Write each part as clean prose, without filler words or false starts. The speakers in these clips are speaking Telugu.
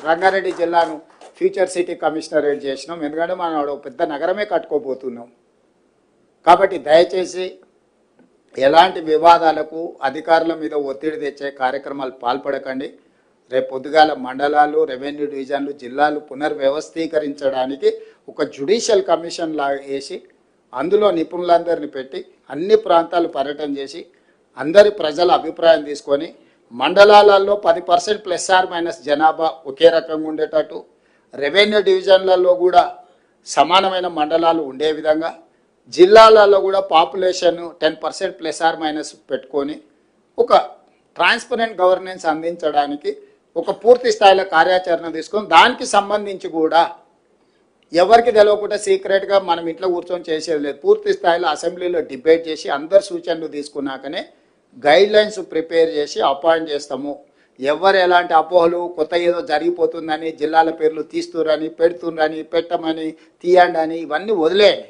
రంగారెడ్డి జిల్లాను ఫ్యూచర్ సిటీ కమిషనరేట్ చేసినాం. ఎందుకంటే మనం పెద్ద నగరమే కట్టుకోబోతున్నాం. కాబట్టి దయచేసి ఎలాంటి వివాదాలకు అధికారుల మీద ఒత్తిడి తెచ్చే కార్యక్రమాలు పాల్పడకండి. రేపు పొద్దుగాల మండలాలు, రెవెన్యూ డివిజన్లు, జిల్లాలు పునర్వ్యవస్థీకరించడానికి ఒక జ్యుడిషియల్ కమిషన్ లాగా వేసి అందులో నిపుణులందరినీ పెట్టి అన్ని ప్రాంతాలు పర్యటన చేసి అందరి ప్రజల అభిప్రాయం తీసుకొని మండలాలలో 10% ± జనాభా ఒకే రకంగా ఉండేటట్టు, రెవెన్యూ డివిజన్లలో కూడా సమానమైన మండలాలు ఉండే విధంగా, జిల్లాలలో కూడా పాపులేషన్ 10% ± పెట్టుకొని ఒక ట్రాన్స్పరెంట్ గవర్నెన్స్ అందించడానికి ఒక పూర్తి స్థాయిలో కార్యాచరణ తీసుకొని దానికి సంబంధించి కూడా ఎవరికి తెలియకుండా సీక్రెట్గా మనం ఇంట్లో కూర్చొని చేసేది లేదు. పూర్తి స్థాయిలో అసెంబ్లీలో డిబేట్ చేసి అందరు సూచనలు తీసుకున్నాకనే గైడ్లైన్స్ ప్రిపేర్ చేసి అపాయింట్ చేస్తాము. ఎవరు ఎలాంటి అపోహలు కొత్త ఏదో జరిగిపోతుందని జిల్లాల పేర్లు తీస్తురని, పెడుతుందని, పెట్టమని, తీయండి అని ఇవన్నీ వదిలేయండి.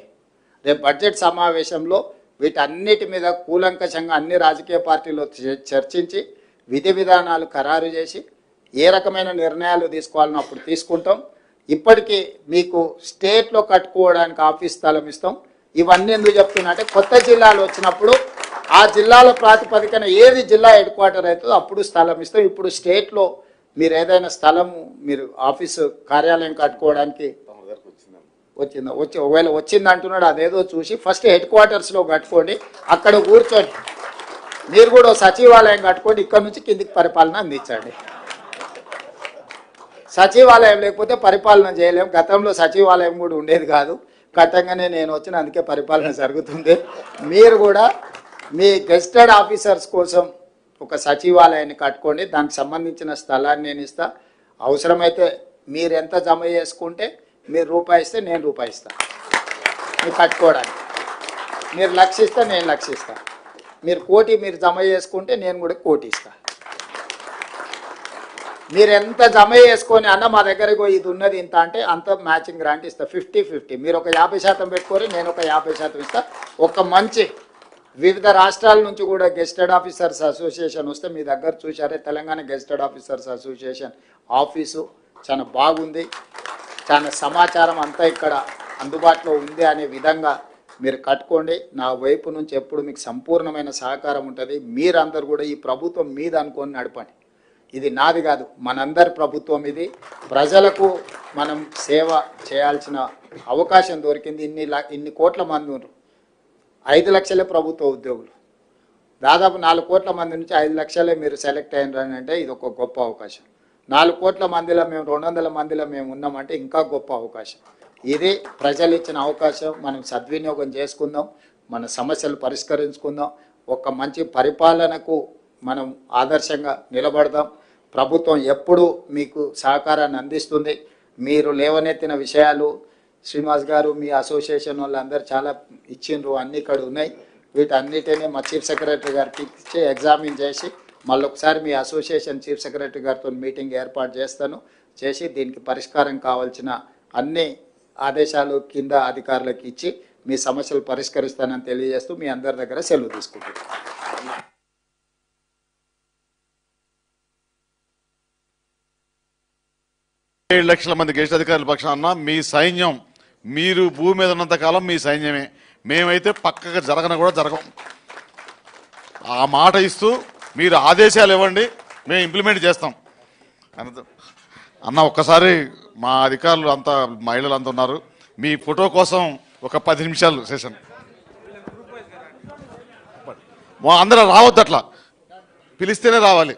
రేపు బడ్జెట్ సమావేశంలో వీటన్నిటి మీద కూలంకషంగా అన్ని రాజకీయ పార్టీలు చర్చించి విధి విధానాలు ఖరారు చేసి ఏ రకమైన నిర్ణయాలు తీసుకోవాలని అప్పుడు తీసుకుంటాం. ఇప్పటికీ మీకు స్టేట్లో కట్టుకోవడానికి ఆఫీస్ స్థలం ఇస్తాం. ఇవన్నీ ఎందుకు చెప్తున్నా అంటే కొత్త జిల్లాలు వచ్చినప్పుడు ఆ జిల్లాల ప్రాతిపదికన ఏది జిల్లా హెడ్ క్వార్టర్ అవుతుందో అప్పుడు స్థలం ఇస్తాం. ఇప్పుడు స్టేట్లో మీరు ఏదైనా స్థలము మీరు ఆఫీసు కార్యాలయం కట్టుకోవడానికి ఒకవేళ వచ్చింది అంటున్నాడు అదేదో చూసి ఫస్ట్ హెడ్ క్వార్టర్స్లో కట్టుకోండి. అక్కడ కూర్చొని మీరు కూడా సచివాలయం కట్టుకోండి. ఇక్కడ నుంచి కిందికి పరిపాలన అందించండి. సచివాలయం లేకపోతే పరిపాలన చేయలేం. గతంలో సచివాలయం కూడా ఉండేది కాదు. కట్టంగానే నేను వచ్చిన అందుకే పరిపాలన జరుగుతుంది. మీరు కూడా మీ గెస్టెడ్ ఆఫీసర్స్ కోసం ఒక సచివాలయాన్ని కట్టుకోండి. దానికి సంబంధించిన స్థలాన్ని నేను ఇస్తా. అవసరమైతే మీరు ఎంత జమ చేసుకుంటే మీరు రూపాయి ఇస్తే నేను రూపాయి ఇస్తాను మీరు కట్టుకోవడానికి. మీరు లక్షిస్తే నేను లక్షిస్తాను. మీరు కోటి మీరు జమ చేసుకుంటే నేను కూడా కోటి ఇస్తాను. మీరు ఎంత జమ చేసుకొని అన్న మా దగ్గరకు ఇది ఉన్నది ఇంత అంటే అంత మ్యాచింగ్ గ్రాంట్ ఇస్తా. 50-50 మీరు ఒక 50% పెట్టుకొని నేను ఒక 50% ఇస్తా. ఒక మంచి వివిధ రాష్ట్రాల నుంచి కూడా గెస్టెడ్ ఆఫీసర్స్ అసోసియేషన్ వస్తే మీ దగ్గర చూసారే Telangana gazetted officers association office చాలా బాగుంది. చాలా సమాచారం అంతా ఇక్కడ అందుబాటులో ఉంది అనే విధంగా మీరు కట్టుకోండి. నా వైపు నుంచి ఎప్పుడు మీకు సంపూర్ణమైన సహకారం ఉంటుంది. మీరందరూ కూడా ఈ ప్రభుత్వం మీద అనుకొని నడపండి. ఇది నాది కాదు, మనందరి ప్రభుత్వం. ఇది ప్రజలకు మనం సేవ చేయాల్సిన అవకాశం దొరికింది. ఇన్ని కోట్ల మంది ఉన్నారు. 5 లక్షలే ప్రభుత్వ ఉద్యోగులు. దాదాపు 4 కోట్ల మంది నుంచి 5 లక్షలే మీరు సెలెక్ట్ అయినారని అంటే ఇది ఒక గొప్ప అవకాశం. 4 కోట్ల మందిలో మేము 200 మందిలో మేము ఉన్నామంటే ఇంకా గొప్ప అవకాశం. ఇది ప్రజలు ఇచ్చిన అవకాశం. మనం సద్వినియోగం చేసుకుందాం, మన సమస్యలు పరిష్కరించుకుందాం, ఒక మంచి పరిపాలనకు మనం ఆదర్శంగా నిలబడదాం. ప్రభుత్వం ఎప్పుడు మీకు సహకారాన్ని అందిస్తుంది. మీరు లేవనెత్తిన విషయాలు శ్రీనివాస్ గారు మీ అసోసియేషన్ వాళ్ళందరూ చాలా ఇచ్చిండ్రు, అన్నీ ఇక్కడ ఉన్నాయి. వీటన్నిటినీ మా చీఫ్ సెక్రటరీ గారికి ఇచ్చి ఎగ్జామిన్ చేసి మళ్ళీ ఒకసారి మీ అసోసియేషన్ చీఫ్ సెక్రటరీ గారితో మీటింగ్ ఏర్పాటు చేసి దీనికి పరిష్కారం కావాల్సిన అన్ని ఆదేశాలు కింద అధికారులకు ఇచ్చి మీ సమస్యలు పరిష్కరిస్తానని తెలియజేస్తూ మీ అందరి దగ్గర సెలవు తీసుకుంటున్నాను. 7 లక్షల మంది గెస్ట్ అధికారుల పక్షాన మీ సైన్యం, మీరు భూమి మీద ఉన్నంత కాలం మీ సైన్యమే. మేమైతే పక్కగా కూడా జరగం. ఆ మాట ఇస్తూ మీరు ఆదేశాలు ఇవ్వండి, మేము ఇంప్లిమెంట్ చేస్తాం అన్న. ఒక్కసారి మా అధికారులు అంతా మహిళలు అంతా ఉన్నారు. మీ ఫోటో కోసం ఒక 10 నిమిషాలు సెషన్. అందరూ రావద్దు, అట్లా పిలిస్తేనే రావాలి.